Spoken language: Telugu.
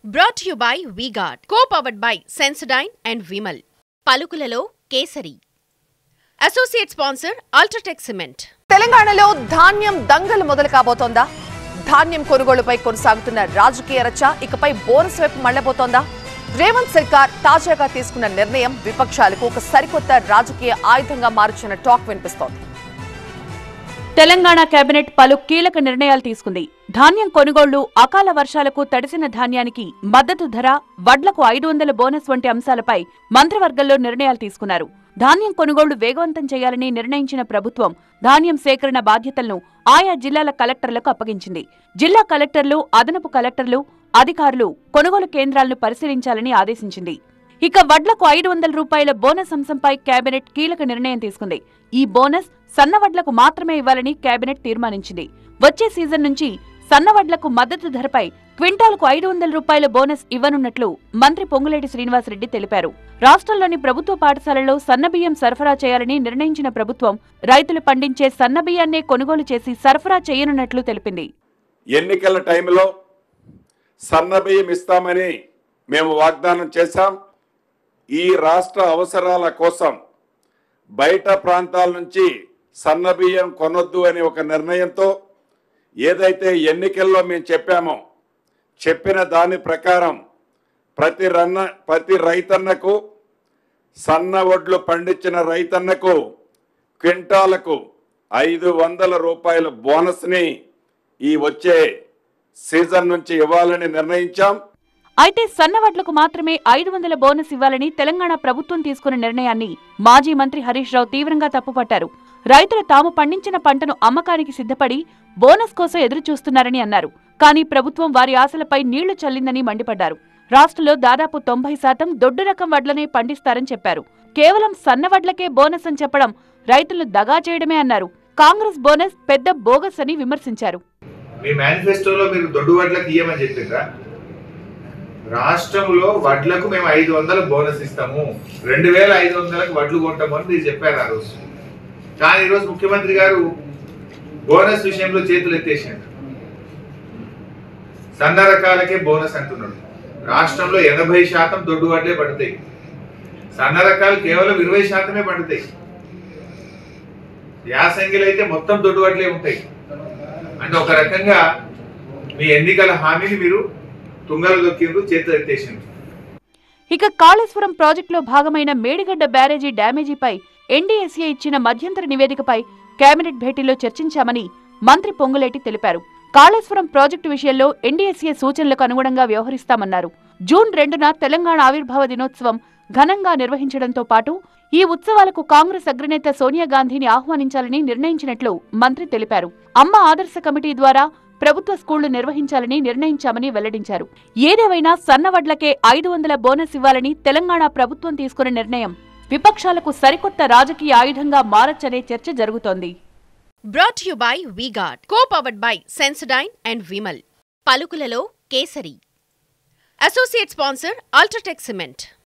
Brought to you by V-Guard, co-powered by Sensodyne and Vimal. పలుకులలో kesari. Associate sponsor Ultratech Cement. తెలంగాణలో ధాన్యం దంగలు మొదలు కాబోతోందా? ధాన్యం కొనుగోలుపై కొనసాగుతున్న రాజకీయ రచ ఇకపై బోనస్ వైపు మళ్లబోతోందా? రేవంత్ సర్కార్ తాజాగా తీసుకున్న నిర్ణయం విపక్షాలకు ఒక సరికొత్త రాజకీయ ఆయుధంగా మార్చిన టాక్ వినిపిస్తోంది. తెలంగాణ కేబినెట్ పలు కీలక నిర్ణయాలు తీసుకుంది. ధాన్యం కొనుగోళ్లు, అకాల వర్షాలకు తడిసిన ధాన్యానికి మద్దతు ధర, వడ్లకు 500 బోనస్ వంటి అంశాలపై మంత్రివర్గంలో నిర్ణయాలు తీసుకున్నారు. ధాన్యం కొనుగోళ్లు వేగవంతం చేయాలని నిర్ణయించిన ప్రభుత్వం ధాన్యం సేకరణ బాధ్యతలను ఆయా జిల్లాల కలెక్టర్లకు అప్పగించింది. జిల్లా కలెక్టర్లు, అదనపు కలెక్టర్లు, అధికారులు కొనుగోలు కేంద్రాలను పరిశీలించాలని ఆదేశించింది. ఇక వడ్లకు 500 రూపాయల బోనస్ అంశంపై కేబినెట్ కీలక నిర్ణయం తీసుకుంది. ఈ బోనస్ సన్నవడ్లకు మాత్రమే ఇవ్వాలని కేబినెట్ తీర్మానించింది. వచ్చే సీజన్ నుంచి సన్నవడ్లకు మద్దతు ధరపై క్వింటాల్కు 500 రూపాయల బోనస్ ఇవ్వనున్నట్లు మంత్రి పొంగులేటి శ్రీనివాసరెడ్డి తెలిపారు. రాష్ట్రంలోని ప్రభుత్వ పాఠశాలల్లో సన్నబియ్యం సరఫరా చేయాలని నిర్ణయించిన ప్రభుత్వం రైతులు పండించే సన్నబియ్యాన్నే కొనుగోలు చేసి సరఫరా చేయనున్నట్లు తెలిపింది. ఎన్నికల టైంలో సన్నబియ్యం ఇస్తామని మేము వాగ్దానం చేశాం. ఈ రాష్ట్ర అవసరాల కోసం బయట ప్రాంతాల నుంచి సన్నబియ్యం కొనొద్దు అనే ఒక నిర్ణయంతో ఏదైతే ఎన్నికల్లో మేము చెప్పిన దాని ప్రకారం ప్రతి రైతన్నకు, సన్న వడ్లు పండించిన రైతన్నకు క్వింటాలకు 500 రూపాయల బోనస్ని ఈ వచ్చే సీజన్ నుంచి ఇవ్వాలని నిర్ణయించాం. అయితే సన్నవడ్లకు మాత్రమే 500 బోనస్ ఇవ్వాలని తెలంగాణ ప్రభుత్వం తీసుకున్న నిర్ణయాన్ని మాజీ మంత్రి హరీష్ రావు తీవ్రంగా తప్పుపట్టారు. రైతులు తాము పండించిన పంటను అమ్మకానికి సిద్ధపడి బోనస్ కోసం ఎదురుచూస్తున్నారని అన్నారు. కానీ ప్రభుత్వం వారి ఆశలపై నీళ్లు చల్లిందని మండిపడ్డారు. రాష్ట్రంలో దాదాపు 90% దొడ్డు రకం వడ్లనే పండిస్తారని చెప్పారు. కేవలం సన్నవడ్లకే బోనస్ అని చెప్పడం రైతులను దగా చేయడమే అన్నారు. కాంగ్రెస్ బోనస్ పెద్ద బోగస్ అని విమర్శించారు. మీ మేనిఫెస్టోలో మీరు దొడ్డు వడ్లకు ఇయ్యమని చెప్పిండ్రా? రాష్ట్రంలో వడ్లకు మేము 500 బోనస్ ఇస్తాము, 2500లకు వడ్లు కొంటాము అని మీరు చెప్పారు ఆ రోజు. కానీ ఈరోజు ముఖ్యమంత్రి గారు బోనస్ విషయంలో చేతులు ఎత్తేసాడు. సన్న రకాలకే బోనస్ అంటున్నాడు. రాష్ట్రంలో 80% దొడ్డు వడ్లే పడతాయి, సన్న రకాలు కేవలం 20% పడతాయి. యాసంగిలు అయితే మొత్తం దొడ్డు వడ్లే ఉంటాయి. అంటే ఒక రకంగా మీ ఎన్నికల హామీని మీరు తుంగలు దొక్కిండ్రు, చేతులు ఎత్తేసిండ్రు. ఇక కాళేశ్వరం ప్రాజెక్టులో భాగమైన మేడిగడ్డ బ్యారేజీ డ్యామేజీపై ఎన్డీఎస్ఏ ఇచ్చిన మధ్యంతర నివేదికపై కేబినెట్ భేటీలో చర్చించామని మంత్రి పొంగులేటి తెలిపారు. కాళేశ్వరం ప్రాజెక్టు విషయంలో ఎన్డీఎస్ఏ సూచనలకు అనుగుణంగా వ్యవహరిస్తామన్నారు. జూన్ 2న తెలంగాణ ఆవిర్భావ దినోత్సవం ఘనంగా నిర్వహించడంతో పాటు ఈ ఉత్సవాలకు కాంగ్రెస్ అగ్రనేత సోనియా గాంధీని ఆహ్వానించాలని నిర్ణయించినట్లు మంత్రి తెలిపారు. అమ్మ ఆదర్శ కమిటీ ద్వారా ప్రభుత్వ స్కూళ్లు నిర్వహించాలని నిర్ణయించామని వెల్లడించారు. ఏదేవైనా సన్నవడ్లకే 500 బోనస్ ఇవ్వాలని తెలంగాణ ప్రభుత్వం తీసుకున్న నిర్ణయం విపక్షాలకు సరికొత్త రాజకీయ ఆయుధంగా మారచ్చనే చర్చ జరుగుతోంది. Brought to you by V-Guard, co-powered by Sensodyne and Vimal. పలుకులలో kesari. Associate sponsor Ultratech Cement.